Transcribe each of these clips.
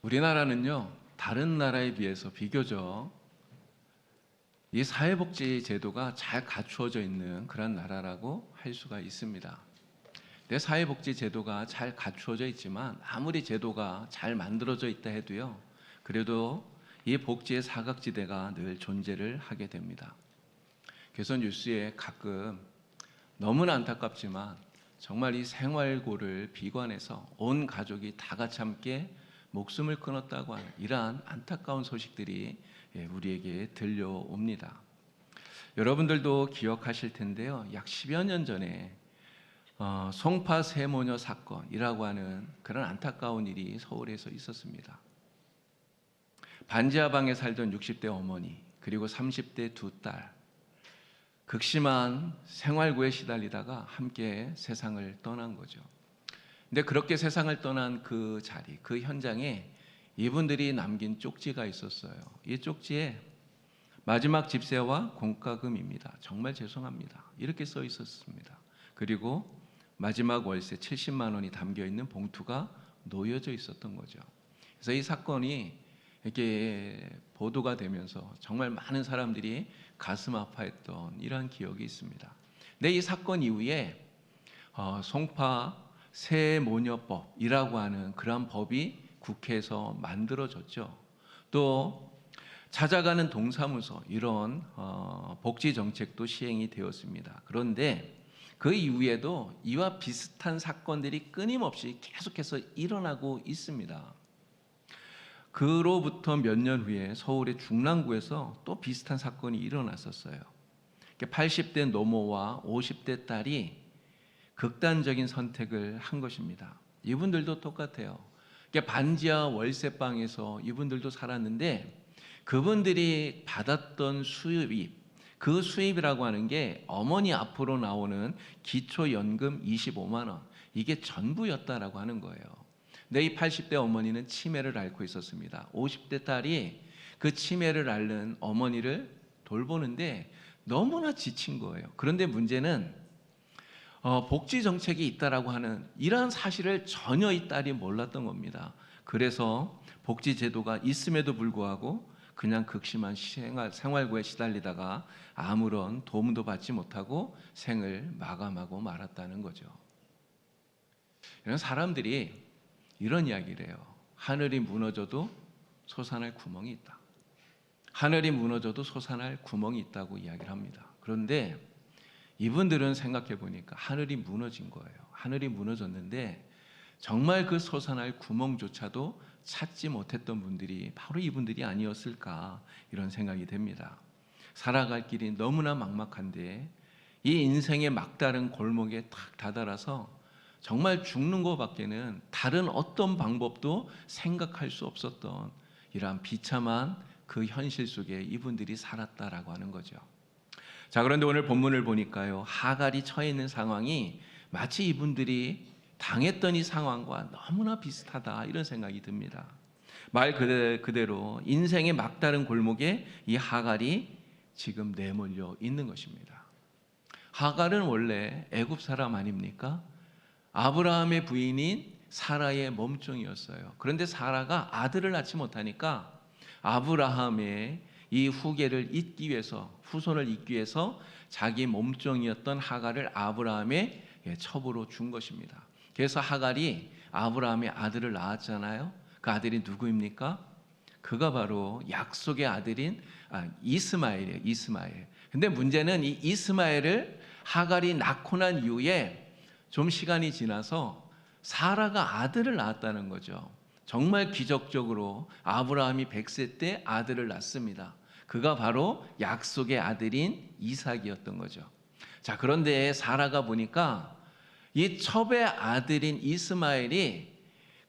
우리나라는요, 다른 나라에 비해서 비교적 이 사회복지 제도가 잘 갖추어져 있는 그런 나라라고 할 수가 있습니다. 내 사회복지 제도가 잘 갖추어져 있지만 아무리 제도가 잘 만들어져 있다 해도요, 그래도 이 복지의 사각지대가 늘 존재를 하게 됩니다. 그래서 뉴스에 가끔 너무나 안타깝지만 정말 이 생활고를 비관해서 온 가족이 다 같이 함께 목숨을 끊었다고 하는 이러한 안타까운 소식들이 우리에게 들려옵니다. 여러분들도 기억하실 텐데요, 약 10여 년 전에 송파 세모녀 사건이라고 하는 그런 안타까운 일이 서울에서 있었습니다. 반지하방에 살던 60대 어머니 그리고 30대 두 딸, 극심한 생활고에 시달리다가 함께 세상을 떠난 거죠. 근데 그렇게 세상을 떠난 그 자리, 그 현장에 이분들이 남긴 쪽지가 있었어요. 이 쪽지에 마지막 집세와 공과금입니다. 정말 죄송합니다. 이렇게 써 있었습니다. 그리고 마지막 월세 70만 원이 담겨 있는 봉투가 놓여져 있었던 거죠. 그래서 이 사건이 이렇게 보도가 되면서 정말 많은 사람들이 가슴 아파했던 이러한 기억이 있습니다. 근데 이 사건 이후에 송파 세모녀법이라고 하는 그런 법이 국회에서 만들어졌죠. 또 찾아가는 동사무소 이런 복지 정책도 시행이 되었습니다. 그런데 그 이후에도 이와 비슷한 사건들이 끊임없이 계속해서 일어나고 있습니다. 그로부터 몇 년 후에 서울의 중랑구에서 또 비슷한 사건이 일어났었어요. 80대 노모와 50대 딸이 극단적인 선택을 한 것입니다. 이분들도 똑같아요. 반지하 월세방에서 이분들도 살았는데 그분들이 받았던 수입, 그 수입이라고 하는 게 어머니 앞으로 나오는 기초연금 25만 원, 이게 전부였다라고 하는 거예요. 근데 이 80대 어머니는 치매를 앓고 있었습니다. 50대 딸이 그 치매를 앓는 어머니를 돌보는데 너무나 지친 거예요. 그런데 문제는 복지 정책이 있다라고 하는 이러한 사실을 전혀 이 딸이 몰랐던 겁니다. 그래서 복지 제도가 있음에도 불구하고 그냥 극심한 생활고에 시달리다가 아무런 도움도 받지 못하고 생을 마감하고 말았다는 거죠. 이런 사람들이 이런 이야기를 해요. 하늘이 무너져도 솟아날 구멍이 있다. 하늘이 무너져도 솟아날 구멍이 있다고 이야기를 합니다. 그런데 이분들은 생각해 보니까 하늘이 무너진 거예요. 하늘이 무너졌는데 정말 그 솟아날 구멍조차도 찾지 못했던 분들이 바로 이분들이 아니었을까, 이런 생각이 됩니다. 살아갈 길이 너무나 막막한데 이 인생의 막다른 골목에 탁 다다라서 정말 죽는 것밖에는 다른 어떤 방법도 생각할 수 없었던 이러한 비참한 그 현실 속에 이분들이 살았다라고 하는 거죠. 자, 그런데 오늘 본문을 보니까요, 하갈이 처해 있는 상황이 마치 이분들이 당했던 이 상황과 너무나 비슷하다, 이런 생각이 듭니다. 말 그대로 인생의 막다른 골목에 이 하갈이 지금 내몰려 있는 것입니다. 하갈은 원래 애굽 사람 아닙니까? 아브라함의 부인인 사라의 몸종이었어요. 그런데 사라가 아들을 낳지 못하니까 아브라함의 이 후계를 잇기 위해서, 후손을 잇기 위해서 자기 몸종이었던 하갈을 아브라함의 첩으로 준 것입니다. 그래서 하갈이 아브라함의 아들을 낳았잖아요. 그 아들이 누구입니까? 그가 바로 약속의 아들인 이스마엘이에요. 이스마엘. 근데 문제는 이 이스마엘을 하갈이 낳고 난 이후에 좀 시간이 지나서 사라가 아들을 낳았다는 거죠. 정말 기적적으로 아브라함이 100세 때 아들을 낳습니다. 그가 바로 약속의 아들인 이삭이었던 거죠. 자, 그런데 사라가 보니까 이 첩의 아들인 이스마엘이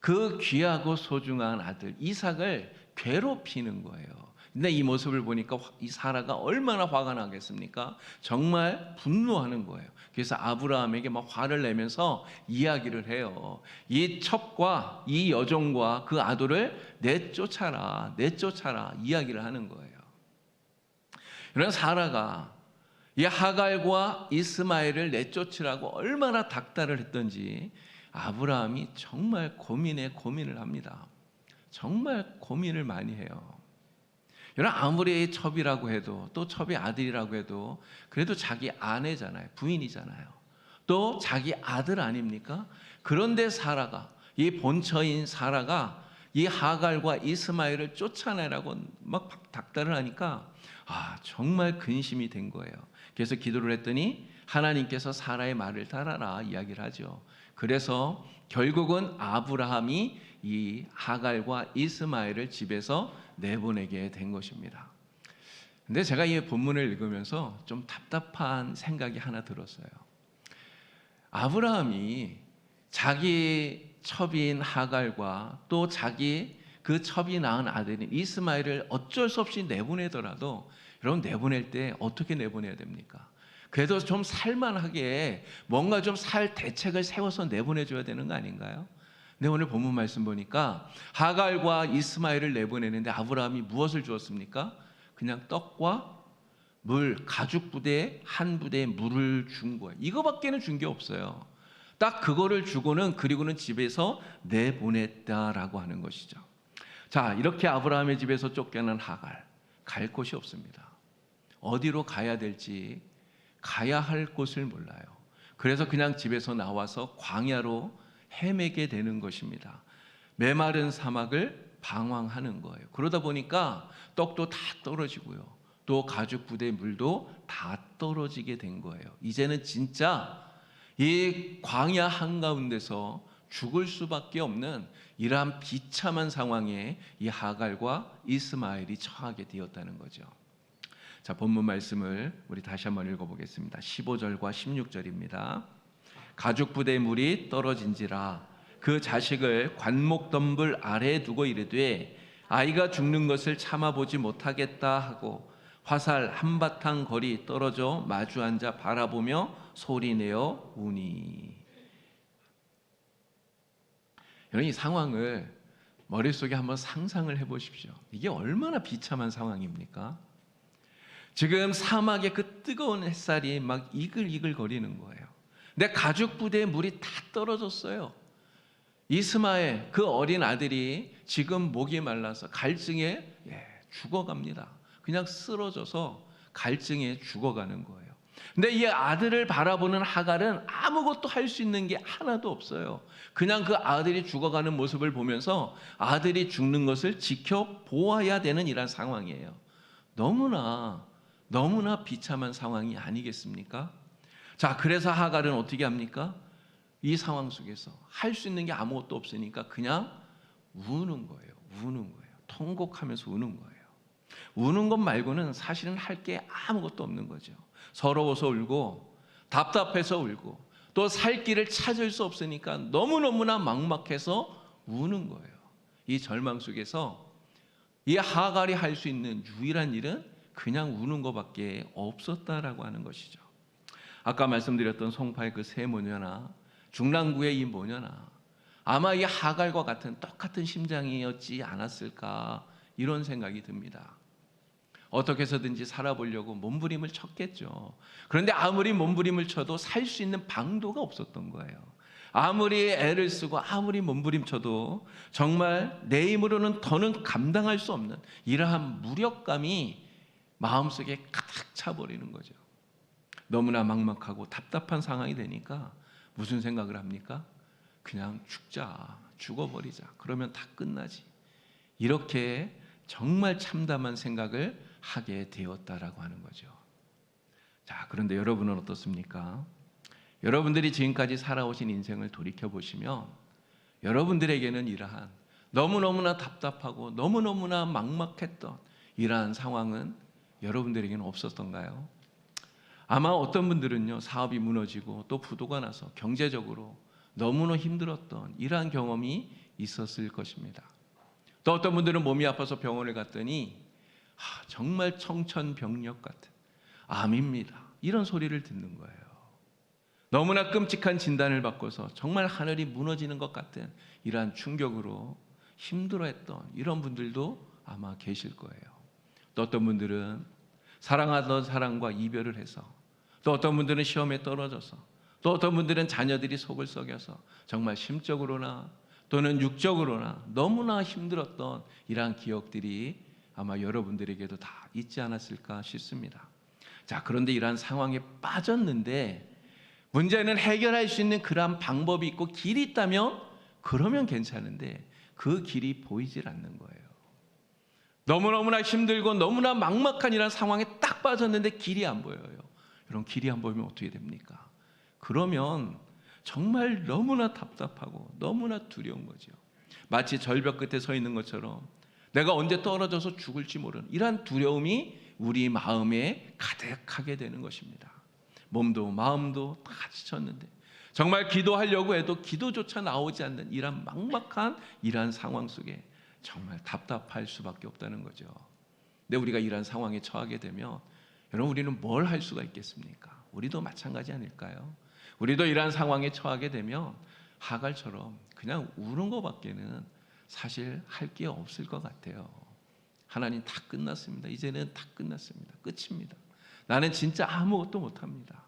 그 귀하고 소중한 아들 이삭을 괴롭히는 거예요. 근데 이 모습을 보니까 이 사라가 얼마나 화가 나겠습니까? 정말 분노하는 거예요. 그래서 아브라함에게 막 화를 내면서 이야기를 해요. 이 첩과 이 여종과 그 아들을 내쫓아라, 내쫓아라, 이야기를 하는 거예요. 이런 사라가 이 하갈과 이스마엘을 내쫓으라고 얼마나 닥달을 했던지 아브라함이 정말 고민을 합니다. 정말 고민을 많이 해요. 여러분, 아무리 첩이라고 해도, 또 첩이 아들이라고 해도 그래도 자기 아내잖아요. 부인이잖아요. 또 자기 아들 아닙니까? 그런데 사라가, 이 본처인 사라가 이 하갈과 이스마엘을 쫓아내라고 막 닥달을 하니까 정말 근심이 된 거예요. 그래서 기도를 했더니 하나님께서 사라의 말을 따라라 이야기를 하죠. 그래서 결국은 아브라함이 이 하갈과 이스마엘을 집에서 내보내게 된 것입니다. 근데 제가 이 본문을 읽으면서 좀 답답한 생각이 하나 들었어요. 아브라함이 자기 첩인 하갈과 또 자기 그 첩이 낳은 아들인 이스마엘을 어쩔 수 없이 내보내더라도, 여러분, 내보낼 때 어떻게 내보내야 됩니까? 그래도 좀 살만하게 뭔가 좀 살 대책을 세워서 내보내줘야 되는 거 아닌가요? 근데 오늘 본문 말씀 보니까 하갈과 이스마엘을 내보내는데 아브라함이 무엇을 주었습니까? 그냥 떡과 물, 가죽 부대에 한 부대에 물을 준 거예요. 이거밖에는 준 게 없어요. 딱 그거를 주고는, 그리고는 집에서 내보냈다라고 하는 것이죠. 자, 이렇게 아브라함의 집에서 쫓겨난 하갈, 갈 곳이 없습니다. 어디로 가야 될지, 가야 할 곳을 몰라요. 그래서 그냥 집에서 나와서 광야로 헤매게 되는 것입니다. 메마른 사막을 방황하는 거예요. 그러다 보니까 떡도 다 떨어지고요, 또 가죽 부대의 물도 다 떨어지게 된 거예요. 이제는 진짜 이 광야 한가운데서 죽을 수밖에 없는 이러한 비참한 상황에 이 하갈과 이스마엘이 처하게 되었다는 거죠. 자, 본문 말씀을 우리 다시 한번 읽어보겠습니다. 15절과 16절입니다. 가죽 부대의 물이 떨어진지라 그 자식을 관목덤불 아래에 두고 이르되 아이가 죽는 것을 참아보지 못하겠다 하고 화살 한바탕 거리 떨어져 마주 앉아 바라보며 소리내어 우니. 여러분, 이 상황을 머릿속에 한번 상상을 해보십시오. 이게 얼마나 비참한 상황입니까? 지금 사막의 그 뜨거운 햇살이 막 이글이글 거리는 거예요. 근데 가죽 부대에 물이 다 떨어졌어요. 이스마엘, 그 어린 아들이 지금 목이 말라서 갈증에 죽어갑니다. 그냥 쓰러져서 갈증에 죽어가는 거예요. 근데 이 아들을 바라보는 하갈은 아무것도 할 수 있는 게 하나도 없어요. 그냥 그 아들이 죽어가는 모습을 보면서 아들이 죽는 것을 지켜보아야 되는 이런 상황이에요. 너무나 비참한 상황이 아니겠습니까? 자, 그래서 하갈은 어떻게 합니까? 이 상황 속에서 할 수 있는 게 아무것도 없으니까 그냥 우는 거예요. 통곡하면서 우는 거예요. 우는 것 말고는 사실은 할 게 아무것도 없는 거죠. 서러워서 울고, 답답해서 울고, 또 살 길을 찾을 수 없으니까 너무너무나 막막해서 우는 거예요. 이 절망 속에서 이 하갈이 할 수 있는 유일한 일은 그냥 우는 것밖에 없었다라고 하는 것이죠. 아까 말씀드렸던 송파의 그 세 모녀나 중랑구의 이 모녀나 아마 이 하갈과 같은 똑같은 심장이었지 않았을까, 이런 생각이 듭니다. 어떻게 해서든지 살아보려고 몸부림을 쳤겠죠. 그런데 아무리 몸부림을 쳐도 살 수 있는 방도가 없었던 거예요. 아무리 애를 쓰고 아무리 몸부림쳐도 정말 내 힘으로는 더는 감당할 수 없는 이러한 무력감이 마음속에 가득 차버리는 거죠. 너무나 막막하고 답답한 상황이 되니까 무슨 생각을 합니까? 그냥 죽어버리자. 그러면 다 끝나지. 이렇게 정말 참담한 생각을 하게 되었다라고 하는 거죠. 자, 그런데 여러분은 어떻습니까? 여러분들이 지금까지 살아오신 인생을 돌이켜보시면 여러분들에게는 이러한 너무너무나 답답하고 너무너무나 막막했던 이러한 상황은 여러분들에게는 없었던가요? 아마 어떤 분들은요, 사업이 무너지고 또 부도가 나서 경제적으로 너무나 힘들었던 이러한 경험이 있었을 것입니다. 또 어떤 분들은 몸이 아파서 병원을 갔더니 정말 청천벽력 같은 암입니다, 이런 소리를 듣는 거예요. 너무나 끔찍한 진단을 받고서 정말 하늘이 무너지는 것 같은 이러한 충격으로 힘들어했던 이런 분들도 아마 계실 거예요. 또 어떤 분들은 사랑하던 사람과 이별을 해서, 또 어떤 분들은 시험에 떨어져서, 또 어떤 분들은 자녀들이 속을 썩여서 정말 심적으로나 또는 육적으로나 너무나 힘들었던 이러한 기억들이 아마 여러분들에게도 다 있지 않았을까 싶습니다. 자, 그런데 이러한 상황에 빠졌는데 문제는 해결할 수 있는 그러한 방법이 있고 길이 있다면 그러면 괜찮은데 그 길이 보이질 않는 거예요. 너무너무나 힘들고 너무나 막막한 이런 상황에 딱 빠졌는데 길이 안 보여요. 여러분, 길이 안 보이면 어떻게 됩니까? 그러면 정말 너무나 답답하고 너무나 두려운 거죠. 마치 절벽 끝에 서 있는 것처럼 내가 언제 떨어져서 죽을지 모르는 이러한 두려움이 우리 마음에 가득하게 되는 것입니다. 몸도 마음도 다 지쳤는데 정말 기도하려고 해도 기도조차 나오지 않는 이러한 막막한 이러한 상황 속에 정말 답답할 수밖에 없다는 거죠. 근데 우리가 이러한 상황에 처하게 되면 여러분, 우리는 뭘 할 수가 있겠습니까? 우리도 마찬가지 아닐까요? 우리도 이러한 상황에 처하게 되면 하갈처럼 그냥 우는 것밖에는 사실 할 게 없을 것 같아요. 하나님, 다 끝났습니다. 이제는 다 끝났습니다. 끝입니다. 나는 진짜 아무것도 못합니다.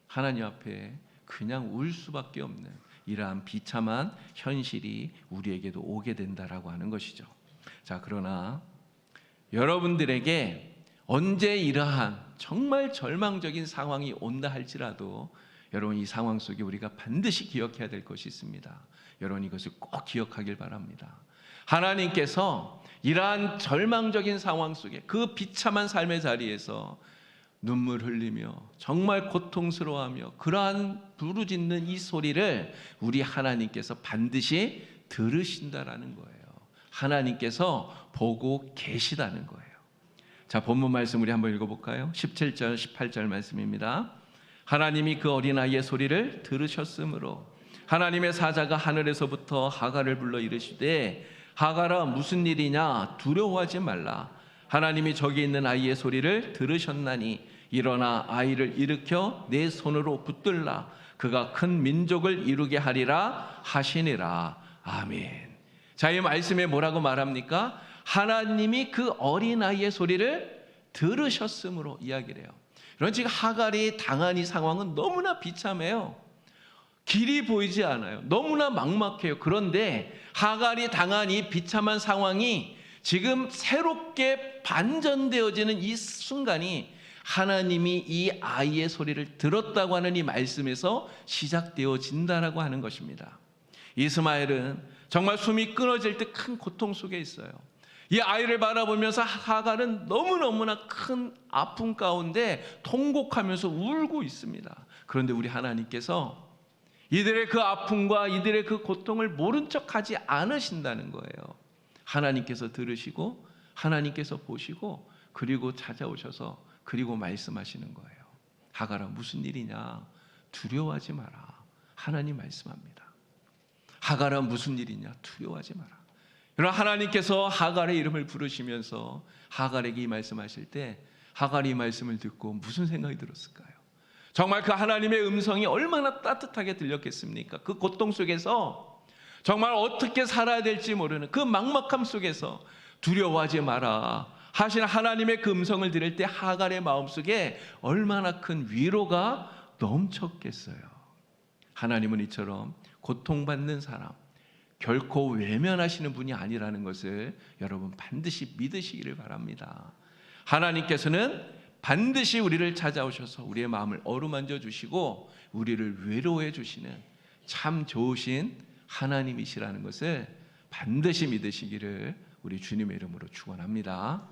하나님 앞에 그냥 울 수밖에 없는 이러한 비참한 현실이 우리에게도 오게 된다라고 하는 것이죠. 자, 그러나 여러분들에게 언제 이러한 정말 절망적인 상황이 온다 할지라도 여러분, 이 상황 속에 우리가 반드시 기억해야 될 것이 있습니다. 여러분, 이것을 꼭 기억하길 바랍니다. 하나님께서 이러한 절망적인 상황 속에 그 비참한 삶의 자리에서 눈물 흘리며 정말 고통스러워하며 그러한 부르짖는 이 소리를 우리 하나님께서 반드시 들으신다라는 거예요. 하나님께서 보고 계시다는 거예요. 자, 본문 말씀 우리 한번 읽어볼까요? 17절 18절 말씀입니다. 하나님이 그 어린아이의 소리를 들으셨으므로 하나님의 사자가 하늘에서부터 하갈을 불러 이르시되 하갈아, 무슨 일이냐? 두려워하지 말라. 하나님이 저기 있는 아이의 소리를 들으셨나니 일어나 아이를 일으켜 내 손으로 붙들라. 그가 큰 민족을 이루게 하리라 하시니라. 아멘. 자, 이 말씀에 뭐라고 말합니까? 하나님이 그 어린아이의 소리를 들으셨으므로 이야기를 해요. 그런 지금 하갈이 당한 이 상황은 너무나 비참해요. 길이 보이지 않아요. 너무나 막막해요. 그런데 하갈이 당한 이 비참한 상황이 지금 새롭게 반전되어지는 이 순간이 하나님이 이 아이의 소리를 들었다고 하는 이 말씀에서 시작되어진다라고 하는 것입니다. 이스마엘은 정말 숨이 끊어질 듯 큰 고통 속에 있어요. 이 아이를 바라보면서 하갈은 너무너무나 큰 아픔 가운데 통곡하면서 울고 있습니다. 그런데 우리 하나님께서 이들의 그 아픔과 이들의 그 고통을 모른 척하지 않으신다는 거예요. 하나님께서 들으시고 하나님께서 보시고 그리고 찾아오셔서 그리고 말씀하시는 거예요. 하갈아, 무슨 일이냐? 두려워하지 마라. 하나님 말씀합니다. 하갈아, 무슨 일이냐? 두려워하지 마라. 그러나 하나님께서 하갈의 이름을 부르시면서 하갈에게 이 말씀하실 때 하갈이 이 말씀을 듣고 무슨 생각이 들었을까요? 정말 그 하나님의 음성이 얼마나 따뜻하게 들렸겠습니까? 그 고통 속에서 정말 어떻게 살아야 될지 모르는 그 막막함 속에서 두려워하지 마라 하신 하나님의 그 음성을 들을 때 하갈의 마음속에 얼마나 큰 위로가 넘쳤겠어요. 하나님은 이처럼 고통받는 사람 결코 외면하시는 분이 아니라는 것을 여러분 반드시 믿으시기를 바랍니다. 하나님께서는 반드시 우리를 찾아오셔서 우리의 마음을 어루만져 주시고 우리를 위로해 주시는 참 좋으신 하나님이시라는 것을 반드시 믿으시기를 우리 주님의 이름으로 축원합니다.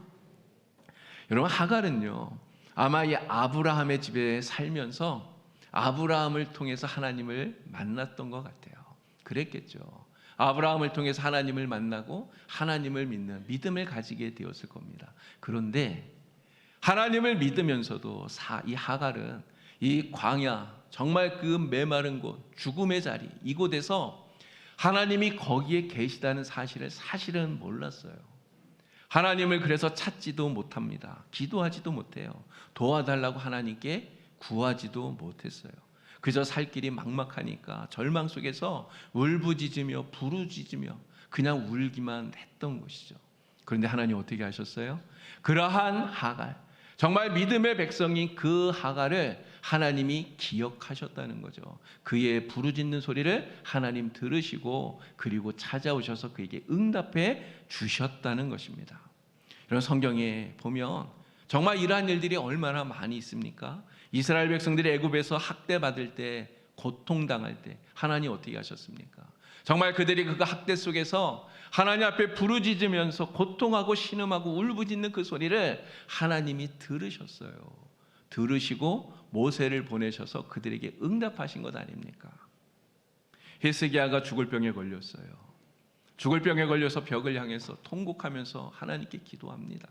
여러분, 하갈은요 아마 이 아브라함의 집에 살면서 아브라함을 통해서 하나님을 만났던 것 같아요. 그랬겠죠. 아브라함을 통해서 하나님을 만나고 하나님을 믿는 믿음을 가지게 되었을 겁니다. 그런데 하나님을 믿으면서도 이 하갈은 이 광야 정말 그 메마른 곳 죽음의 자리 이곳에서 하나님이 거기에 계시다는 사실을 사실은 몰랐어요. 하나님을 그래서 찾지도 못합니다. 기도하지도 못해요. 도와달라고 하나님께 구하지도 못했어요. 그저 살 길이 막막하니까 절망 속에서 울부짖으며 부르짖으며 그냥 울기만 했던 것이죠. 그런데 하나님 어떻게 하셨어요? 그러한 하갈, 정말 믿음의 백성인 그 하갈을 하나님이 기억하셨다는 거죠. 그의 부르짖는 소리를 하나님 들으시고 그리고 찾아오셔서 그에게 응답해 주셨다는 것입니다. 이런 성경에 보면 정말 이러한 일들이 얼마나 많이 있습니까? 이스라엘 백성들이 애굽에서 학대받을 때, 고통당할 때 하나님 어떻게 하셨습니까? 정말 그들이 그 학대 속에서 하나님 앞에 부르짖으면서 고통하고 신음하고 울부짖는 그 소리를 하나님이 들으셨어요. 들으시고 모세를 보내셔서 그들에게 응답하신 것 아닙니까? 히스기야가 죽을 병에 걸렸어요. 죽을 병에 걸려서 벽을 향해서 통곡하면서 하나님께 기도합니다.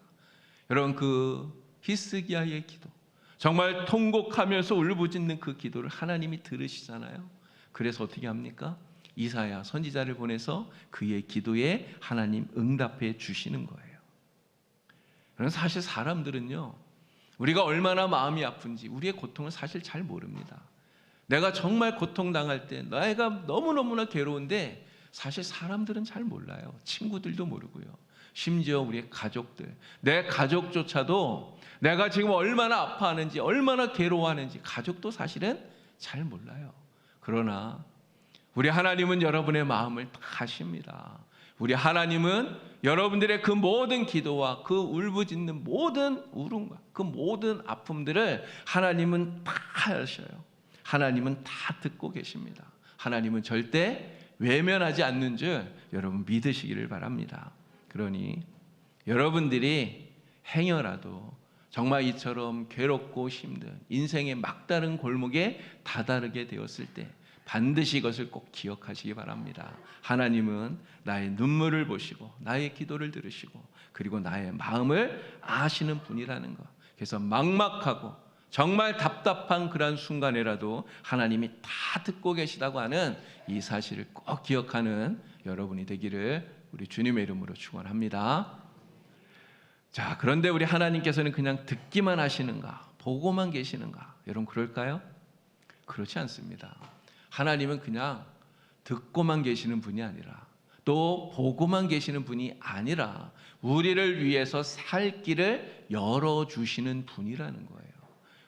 여러분, 그 히스기야의 기도, 정말 통곡하면서 울부짖는 그 기도를 하나님이 들으시잖아요. 그래서 어떻게 합니까? 이사야 선지자를 보내서 그의 기도에 하나님 응답해 주시는 거예요. 그럼 사실 사람들은요, 우리가 얼마나 마음이 아픈지 우리의 고통을 사실 잘 모릅니다. 내가 정말 고통당할 때 내가 너무너무나 괴로운데 사실 사람들은 잘 몰라요. 친구들도 모르고요. 심지어 우리의 가족들, 내 가족조차도 내가 지금 얼마나 아파하는지, 얼마나 괴로워하는지 가족도 사실은 잘 몰라요. 그러나 우리 하나님은 여러분의 마음을 다 아십니다. 우리 하나님은 여러분들의 그 모든 기도와 그 울부짖는 모든 울음과 그 모든 아픔들을 하나님은 다 아셔요. 하나님은 다 듣고 계십니다. 하나님은 절대 외면하지 않는 줄 여러분 믿으시기를 바랍니다. 그러니 여러분들이 행여라도 정말 이처럼 괴롭고 힘든 인생의 막다른 골목에 다다르게 되었을 때 반드시 이것을 꼭 기억하시기 바랍니다. 하나님은 나의 눈물을 보시고 나의 기도를 들으시고 그리고 나의 마음을 아시는 분이라는 것. 그래서 막막하고 정말 답답한 그런 순간에라도 하나님이 다 듣고 계시다고 하는 이 사실을 꼭 기억하는 여러분이 되기를 우리 주님의 이름으로 축원합니다. 자, 그런데 우리 하나님께서는 그냥 듣기만 하시는가? 보고만 계시는가? 여러분 그럴까요? 그렇지 않습니다. 하나님은 그냥 듣고만 계시는 분이 아니라 또 보고만 계시는 분이 아니라 우리를 위해서 살 길을 열어주시는 분이라는 거예요.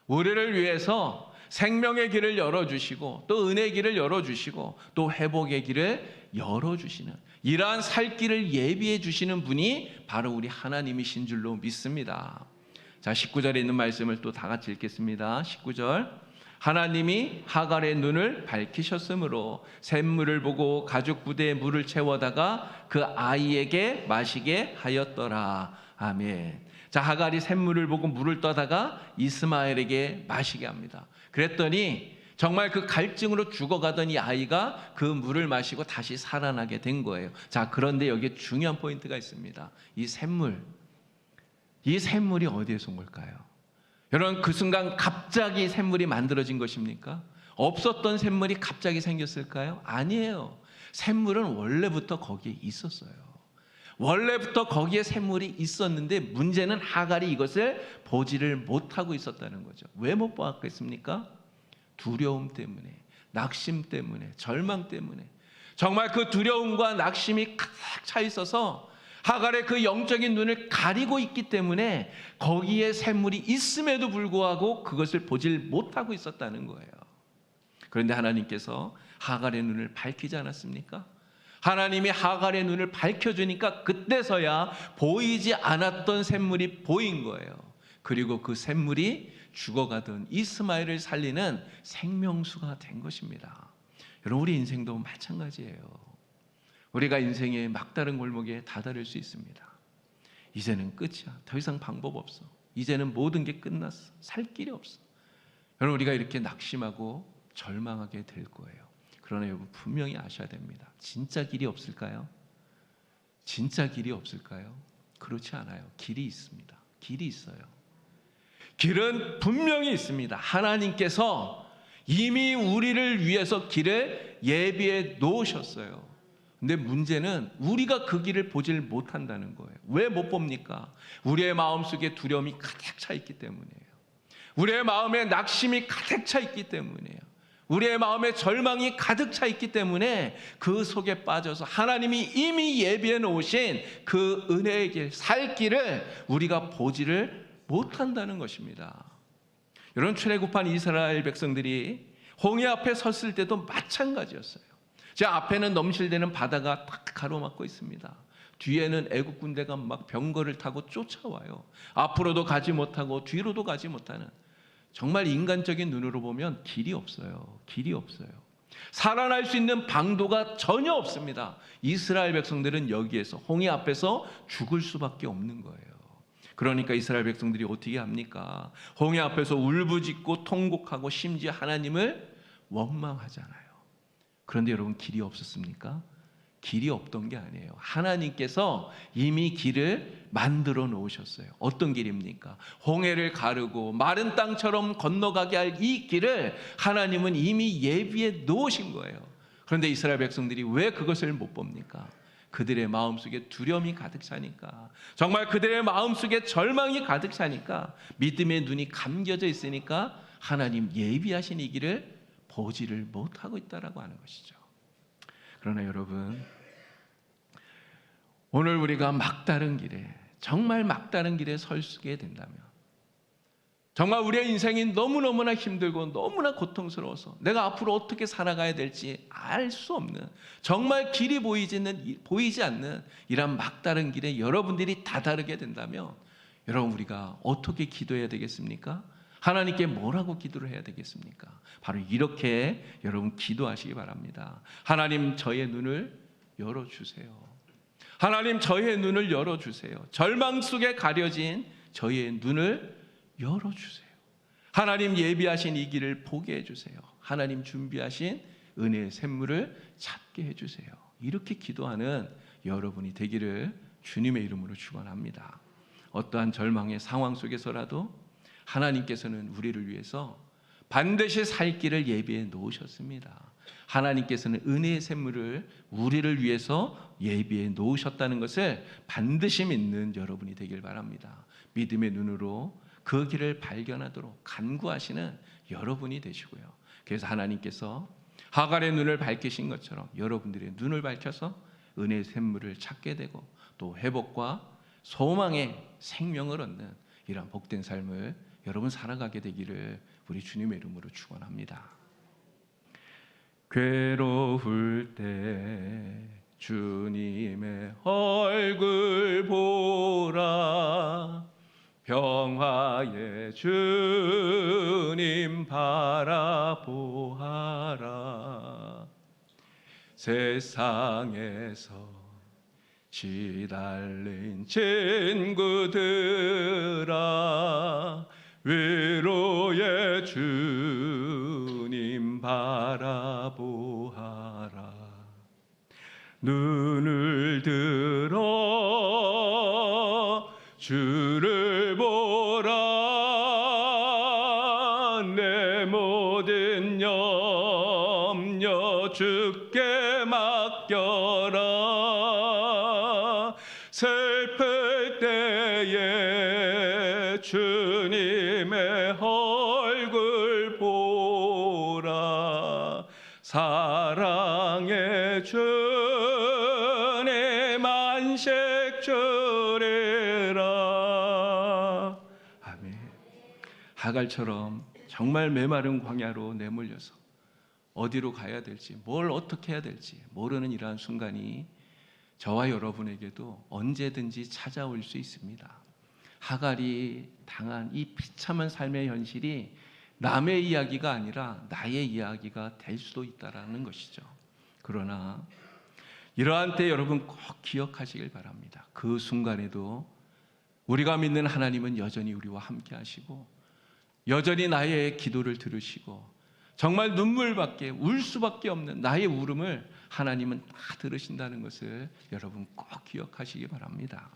우리를 위해서 생명의 길을 열어주시고 또 은혜의 길을 열어주시고 또 회복의 길을 열어주시는 이러한 살 길을 예비해 주시는 분이 바로 우리 하나님이신 줄로 믿습니다. 자, 19절에 있는 말씀을 또 다 같이 읽겠습니다. 19절, 하나님이 하갈의 눈을 밝히셨으므로 샘물을 보고 가죽 부대에 물을 채워다가 그 아이에게 마시게 하였더라. 아멘. 자, 하갈이 샘물을 보고 물을 떠다가 이스마엘에게 마시게 합니다. 그랬더니 정말 그 갈증으로 죽어가던 이 아이가 그 물을 마시고 다시 살아나게 된 거예요. 자, 그런데 여기에 중요한 포인트가 있습니다. 이 샘물이 어디에서 온 걸까요? 여러분, 그 순간 갑자기 샘물이 만들어진 것입니까? 없었던 샘물이 갑자기 생겼을까요? 아니에요. 샘물은 원래부터 거기에 있었어요. 원래부터 거기에 샘물이 있었는데 문제는 하갈이 이것을 보지를 못하고 있었다는 거죠. 왜 못 보았겠습니까? 두려움 때문에, 낙심 때문에, 절망 때문에. 정말 그 두려움과 낙심이 가득 차 있어서 하갈의 그 영적인 눈을 가리고 있기 때문에 거기에 샘물이 있음에도 불구하고 그것을 보질 못하고 있었다는 거예요. 그런데 하나님께서 하갈의 눈을 밝히지 않았습니까? 하나님이 하갈의 눈을 밝혀주니까 그때서야 보이지 않았던 샘물이 보인 거예요. 그리고 그 샘물이 죽어가던 이스마엘을 살리는 생명수가 된 것입니다. 여러분, 우리 인생도 마찬가지예요. 우리가 인생의 막다른 골목에 다다를 수 있습니다. 이제는 끝이야. 더 이상 방법 없어. 이제는 모든 게 끝났어. 살 길이 없어. 여러분, 우리가 이렇게 낙심하고 절망하게 될 거예요. 그러나 여러분 분명히 아셔야 됩니다. 진짜 길이 없을까요? 진짜 길이 없을까요? 그렇지 않아요. 길이 있습니다. 길이 있어요. 길은 분명히 있습니다. 하나님께서 이미 우리를 위해서 길을 예비해 놓으셨어요. 근데 문제는 우리가 그 길을 보질 못한다는 거예요. 왜 못 봅니까? 우리의 마음속에 두려움이 가득 차 있기 때문이에요. 우리의 마음에 낙심이 가득 차 있기 때문이에요. 우리의 마음에 절망이 가득 차 있기 때문에 그 속에 빠져서 하나님이 이미 예비해 놓으신 그 은혜의 길, 살 길을 우리가 보지를 못한다는 것입니다. 여러분, 출애굽한 이스라엘 백성들이 홍해 앞에 섰을 때도 마찬가지였어요. 제 앞에는 넘실대는 바다가 딱 가로막고 있습니다. 뒤에는 애국 군대가 막 병거를 타고 쫓아와요. 앞으로도 가지 못하고 뒤로도 가지 못하는, 정말 인간적인 눈으로 보면 길이 없어요. 길이 없어요. 살아날 수 있는 방도가 전혀 없습니다. 이스라엘 백성들은 여기에서, 홍해 앞에서 죽을 수밖에 없는 거예요. 그러니까 이스라엘 백성들이 어떻게 합니까? 홍해 앞에서 울부짖고 통곡하고 심지어 하나님을 원망하잖아요. 그런데 여러분, 길이 없었습니까? 길이 없던 게 아니에요. 하나님께서 이미 길을 만들어 놓으셨어요. 어떤 길입니까? 홍해를 가르고 마른 땅처럼 건너가게 할 이 길을 하나님은 이미 예비해 놓으신 거예요. 그런데 이스라엘 백성들이 왜 그것을 못 봅니까? 그들의 마음속에 두려움이 가득 차니까, 정말 그들의 마음속에 절망이 가득 차니까, 믿음의 눈이 감겨져 있으니까 하나님 예비하신 이 길을 보지를 못하고 있다라고 하는 것이죠. 그러나 여러분, 오늘 우리가 막다른 길에, 정말 막다른 길에 서게 된다면, 정말 우리의 인생이 너무너무나 힘들고 너무나 고통스러워서 내가 앞으로 어떻게 살아가야 될지 알 수 없는, 정말 길이 보이지 않는 이런 막다른 길에 여러분들이 다다르게 된다면, 여러분, 우리가 어떻게 기도해야 되겠습니까? 하나님께 뭐라고 기도를 해야 되겠습니까? 바로 이렇게 여러분 기도하시기 바랍니다. 하나님, 저의 눈을 열어주세요. 하나님, 저의 눈을 열어주세요. 절망 속에 가려진 저의 눈을 열어주세요. 하나님, 예비하신 이 길을 보게 해주세요. 하나님, 준비하신 은혜의 샘물을 찾게 해주세요. 이렇게 기도하는 여러분이 되기를 주님의 이름으로 축원합니다. 어떠한 절망의 상황 속에서라도 하나님께서는 우리를 위해서 반드시 살 길을 예비해 놓으셨습니다. 하나님께서는 은혜의 샘물을 우리를 위해서 예비해 놓으셨다는 것을 반드시 믿는 여러분이 되길 바랍니다. 믿음의 눈으로 그 길을 발견하도록 간구하시는 여러분이 되시고요. 그래서 하나님께서 하갈의 눈을 밝히신 것처럼 여러분들의 눈을 밝혀서 은혜의 샘물을 찾게 되고, 또 회복과 소망의 생명을 얻는 이러한 복된 삶을 여러분 살아가게 되기를 우리 주님의 이름으로 축원합니다. 괴로울 때 주님의 얼굴 보라, 평화의 주님 바라보아라. 세상에서 시달린 친구들아, 위로의 주님 바라보아라. 눈을 들어 주를 보라, 내 모든 염려 주께 맡겨라. 슬플 때에 주님의 얼굴 보라, 사랑의 주님 안식 주리라. 아멘. 하갈처럼 정말 메마른 광야로 내몰려서 어디로 가야 될지, 뭘 어떻게 해야 될지 모르는 이러한 순간이 저와 여러분에게도 언제든지 찾아올 수 있습니다. 하갈이 당한 이 비참한 삶의 현실이 남의 이야기가 아니라 나의 이야기가 될 수도 있다라는 것이죠. 그러나 이러한 때 여러분 꼭 기억하시길 바랍니다. 그 순간에도 우리가 믿는 하나님은 여전히 우리와 함께 하시고, 여전히 나의 기도를 들으시고, 정말 눈물밖에, 울 수밖에 없는 나의 울음을 하나님은 다 들으신다는 것을 여러분 꼭 기억하시기 바랍니다.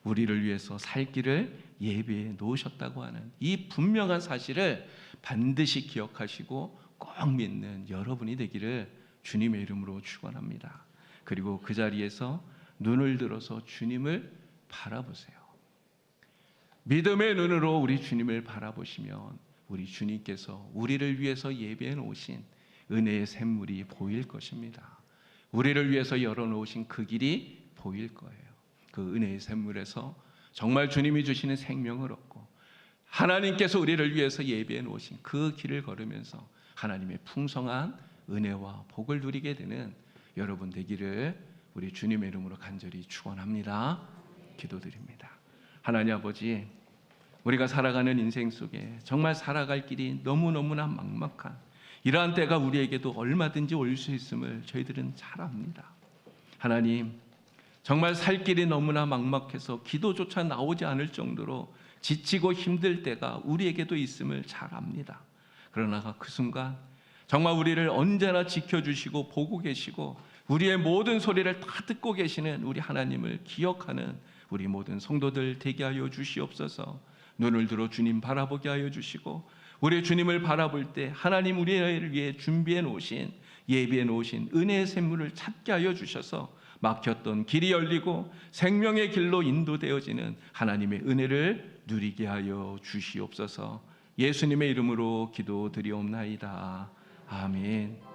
우리를 위해서 살 길을 예비해 놓으셨다고 하는 이 분명한 사실을 반드시 기억하시고 꼭 믿는 여러분이 되기를 주님의 이름으로 축원합니다. 그리고 그 자리에서 눈을 들어서 주님을 바라보세요. 믿음의 눈으로 우리 주님을 바라보시면 우리 주님께서 우리를 위해서 예비해 놓으신 은혜의 샘물이 보일 것입니다. 우리를 위해서 열어놓으신 그 길이 보일 거예요. 그 은혜의 샘물에서 정말 주님이 주시는 생명을 얻고, 하나님께서 우리를 위해서 예비해 놓으신 그 길을 걸으면서 하나님의 풍성한 은혜와 복을 누리게 되는 여러분 되기를 우리 주님의 이름으로 간절히 축원합니다. 기도드립니다. 하나님 아버지, 우리가 살아가는 인생 속에 정말 살아갈 길이 너무너무나 막막한 이러한 때가 우리에게도 얼마든지 올 수 있음을 저희들은 잘 압니다. 하나님, 정말 살 길이 너무나 막막해서 기도조차 나오지 않을 정도로 지치고 힘들 때가 우리에게도 있음을 잘 압니다. 그러나 그 순간 정말 우리를 언제나 지켜주시고 보고 계시고 우리의 모든 소리를 다 듣고 계시는 우리 하나님을 기억하는 우리 모든 성도들 되게 하여 주시옵소서. 눈을 들어 주님 바라보게 하여 주시고 우리 주님을 바라볼 때 하나님 우리를 위해 준비해 놓으신 예비해 놓으신 은혜의 샘물을 찾게 하여 주셔서 막혔던 길이 열리고 생명의 길로 인도되어지는 하나님의 은혜를 누리게 하여 주시옵소서. 예수님의 이름으로 기도드리옵나이다. 아멘.